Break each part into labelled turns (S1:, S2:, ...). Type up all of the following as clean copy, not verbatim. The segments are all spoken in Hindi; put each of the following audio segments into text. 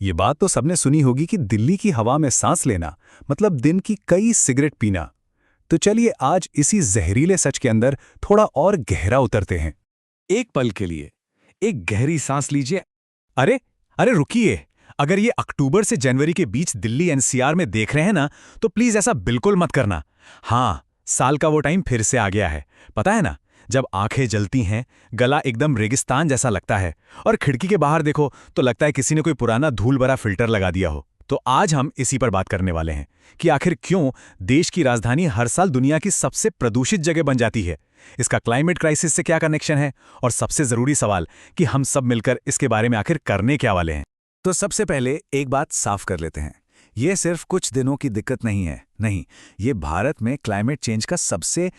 S1: ये बात तो सबने सुनी होगी कि दिल्ली की हवा में सांस लेना मतलब दिन की कई सिगरेट पीना। तो चलिए आज इसी जहरीले सच के अंदर थोड़ा और गहरा उतरते हैं।
S2: एक पल के लिए एक गहरी सांस लीजिए।
S1: अरे अरे रुकिए। अगर ये अक्टूबर से जनवरी के बीच दिल्ली एनसीआर में देख रहे हैं ना, तो प्लीज ऐसा बिल्कुल मत करना। हाँ, साल का वो टाइम फिर से आ गया है। पता है ना, जब आंखें जलती हैं, गला एकदम रेगिस्तान जैसा लगता है, और खिड़की के बाहर देखो तो लगता है किसी ने कोई पुराना धूल भरा फिल्टर लगा दिया हो। तो आज हम इसी पर बात करने वाले हैं कि आखिर क्यों देश की राजधानी हर साल दुनिया की सबसे प्रदूषित जगह बन जाती है। इसका क्लाइमेट क्राइसिस से क्या कनेक्शन है, और सबसे जरूरी सवाल कि हम सब मिलकर इसके बारे में आखिर करने क्या वाले हैं। तो सबसे पहले एक बात साफ कर लेते हैं, ये सिर्फ कुछ दिनों की दिक्कत नहीं है। नहीं, ये भारत में क्लाइमेट चेंज का सबसे,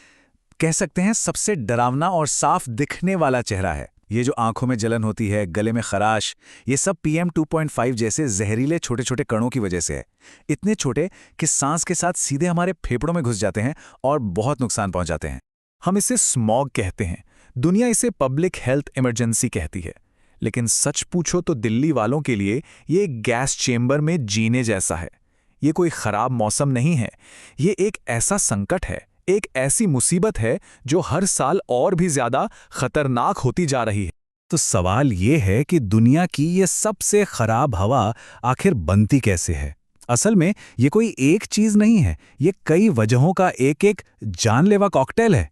S1: कह सकते हैं, सबसे डरावना और साफ दिखने वाला चेहरा है। ये जो आंखों में जलन होती है, गले में खराश, ये सब PM 2.5 जैसे जहरीले छोटे छोटे कणों की वजह से है। इतने छोटे कि सांस के साथ सीधे हमारे फेफड़ों में घुस जाते हैं और बहुत नुकसान पहुंचाते हैं। हम इसे स्मॉग कहते हैं, दुनिया इसे पब्लिक हेल्थ इमरजेंसी कहती है। लेकिन सच पूछो तो दिल्ली वालों के लिए ये एक गैस चेंबर में जीने जैसा है। ये कोई खराब मौसम नहीं है, ये एक ऐसा संकट है, एक ऐसी मुसीबत है जो हर साल और भी ज्यादा खतरनाक होती जा रही है। तो सवाल ये है कि दुनिया की ये सबसे खराब हवा आखिर बनती कैसे है। असल में ये कोई एक चीज नहीं है, ये कई वजहों का एक एक जानलेवा कॉकटेल है।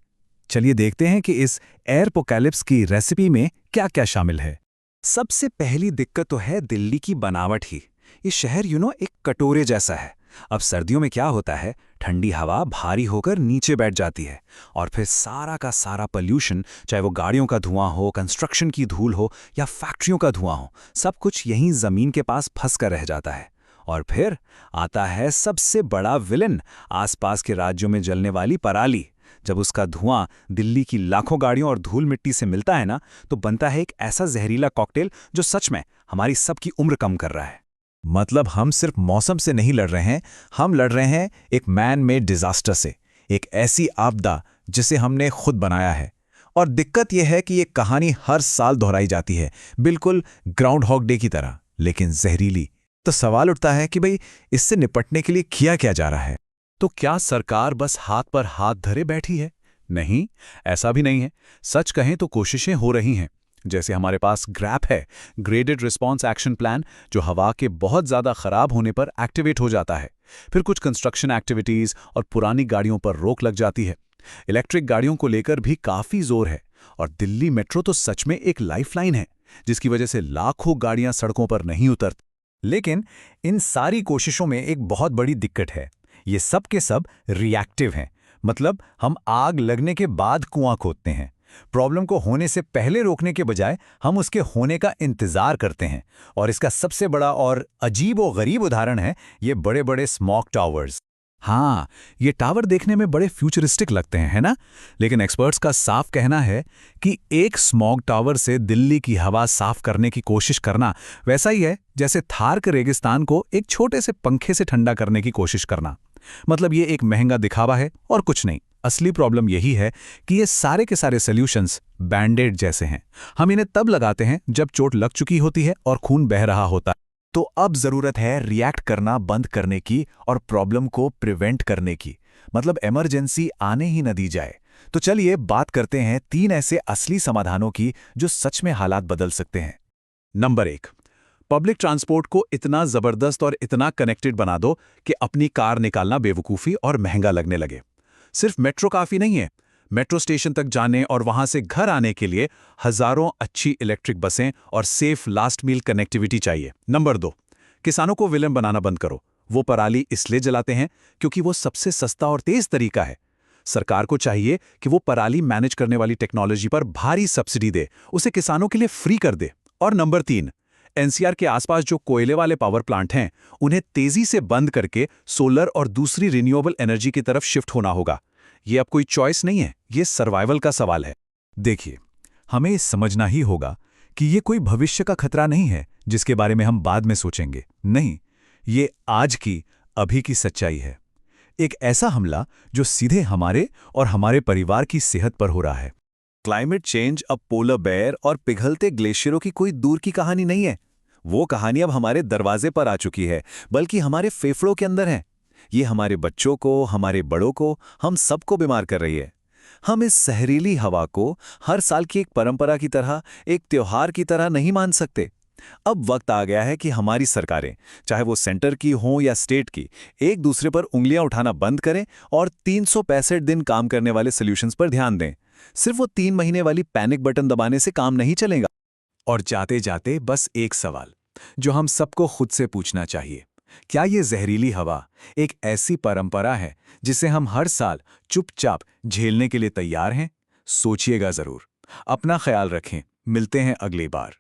S1: चलिए देखते हैं कि इस एयरपोकैलिप्स की रेसिपी में क्या क्या शामिल है। सबसे पहली दिक्कत तो है दिल्ली की बनावट ही। ये शहर एक कटोरे जैसा है। अब सर्दियों में क्या होता है, ठंडी हवा भारी होकर नीचे बैठ जाती है, और फिर सारा का सारा पोल्यूशन, चाहे वो गाड़ियों का धुआं हो, कंस्ट्रक्शन की धूल हो या फैक्ट्रियों का धुआं हो, सब कुछ यहीं जमीन के पास फंस कर रह जाता है। और फिर आता है सबसे बड़ा विलन, आसपास के राज्यों में जलने वाली पराली। जब उसका धुआं दिल्ली की लाखों गाड़ियों और धूल मिट्टी से मिलता है ना, तो बनता है एक ऐसा जहरीला कॉकटेल जो सच में हमारी सबकी उम्र कम कर रहा है। मतलब हम सिर्फ मौसम से नहीं लड़ रहे हैं, हम लड़ रहे हैं एक मैन मेड डिजास्टर से, एक ऐसी आपदा जिसे हमने खुद बनाया है। और दिक्कत यह है कि ये कहानी हर साल दोहराई जाती है, बिल्कुल ग्राउंड हॉग डे की तरह, लेकिन जहरीली। तो सवाल उठता है कि भाई, इससे निपटने के लिए किया क्या जा रहा है। तो क्या सरकार बस हाथ पर हाथ धरे बैठी है? नहीं, ऐसा भी नहीं है। सच कहें तो कोशिशें हो रही हैं। जैसे हमारे पास ग्रैप है, ग्रेडेड रिस्पॉन्स एक्शन प्लान, जो हवा के बहुत ज़्यादा खराब होने पर एक्टिवेट हो जाता है। फिर कुछ कंस्ट्रक्शन एक्टिविटीज़ और पुरानी गाड़ियों पर रोक लग जाती है। इलेक्ट्रिक गाड़ियों को लेकर भी काफ़ी जोर है। और दिल्ली मेट्रो तो सच में एक लाइफलाइन है, जिसकी वजह से लाखों गाड़ियां सड़कों पर नहीं उतरती। लेकिन इन सारी कोशिशों में एक बहुत बड़ी दिक्कत है, ये सब के सब रिएक्टिव हैं। मतलब हम आग लगने के बाद कुआं खोदते हैं। प्रॉब्लम को होने से पहले रोकने के बजाय हम उसके होने का इंतजार करते हैं। और इसका सबसे बड़ा और अजीब और गरीब उदाहरण है ये बड़े बड़े स्मॉग टावर्स। हाँ, ये टावर देखने में बड़े फ्यूचरिस्टिक लगते हैं, है ना? लेकिन एक्सपर्ट्स का साफ कहना है कि एक स्मॉग टावर से दिल्ली की हवा साफ करने की कोशिश करना वैसा ही है जैसे थार के रेगिस्तान को एक छोटे से पंखे से ठंडा करने की कोशिश करना। मतलब ये एक महंगा दिखावा है और कुछ नहीं। असली प्रॉब्लम यही है कि ये सारे के सारे सॉल्यूशंस बैंडेड जैसे हैं। हम इन्हें तब लगाते हैं जब चोट लग चुकी होती है और खून बह रहा होता है। तो अब जरूरत है रिएक्ट करना बंद करने की और प्रॉब्लम को प्रिवेंट करने की। मतलब इमरजेंसी आने ही न दी जाए। तो चलिए बात करते हैं 3 ऐसे असली समाधानों की जो सच में हालात बदल सकते हैं। नंबर 1, पब्लिक ट्रांसपोर्ट को इतना जबरदस्त और इतना कनेक्टेड बना दो कि अपनी कार निकालना बेवकूफ़ी और महंगा लगने लगे। सिर्फ मेट्रो काफ़ी नहीं है, मेट्रो स्टेशन तक जाने और वहां से घर आने के लिए हजारों अच्छी इलेक्ट्रिक बसें और सेफ लास्ट मील कनेक्टिविटी चाहिए। नंबर 2, किसानों को विलेन बनाना बंद करो। वो पराली इसलिए जलाते हैं क्योंकि वो सबसे सस्ता और तेज तरीका है। सरकार को चाहिए कि वो पराली मैनेज करने वाली टेक्नोलॉजी पर भारी सब्सिडी दे, उसे किसानों के लिए फ्री कर दे। और नंबर 3, एनसीआर के आसपास जो कोयले वाले पावर प्लांट हैं, उन्हें तेजी से बंद करके सोलर और दूसरी रिन्यूएबल एनर्जी की तरफ शिफ्ट होना होगा। ये अब कोई चॉइस नहीं है, ये सर्वाइवल का सवाल है। देखिए, हमें ये समझना ही होगा कि ये कोई भविष्य का खतरा नहीं है जिसके बारे में हम बाद में सोचेंगे। नहीं, ये आज की, अभी की सच्चाई है। एक ऐसा हमला जो सीधे हमारे और हमारे परिवार की सेहत पर हो रहा है। क्लाइमेट चेंज अब पोलर बेयर और पिघलते ग्लेशियरों की कोई दूर की कहानी नहीं है।
S2: वो कहानी अब हमारे दरवाजे पर आ चुकी है, बल्कि हमारे फेफड़ों के अंदर है। ये हमारे बच्चों को, हमारे बड़ों को, हम सबको बीमार कर रही है। हम इस जहरीली हवा को हर साल की एक परंपरा की तरह, एक त्योहार की तरह नहीं मान सकते। अब वक्त आ गया है कि हमारी सरकारें, चाहे वो सेंटर की हों या स्टेट की, एक दूसरे पर उंगलियां उठाना बंद करें और 365 दिन काम करने वाले सॉल्यूशंस पर ध्यान दें। सिर्फ वो 3 महीने वाली पैनिक बटन दबाने से काम नहीं चलेगा।
S1: और जाते जाते बस एक सवाल जो हम सबको खुद से पूछना चाहिए, क्या ये जहरीली हवा एक ऐसी परंपरा है जिसे हम हर साल चुपचाप झेलने के लिए तैयार हैं? सोचिएगा जरूर। अपना ख्याल रखें, मिलते हैं अगली बार।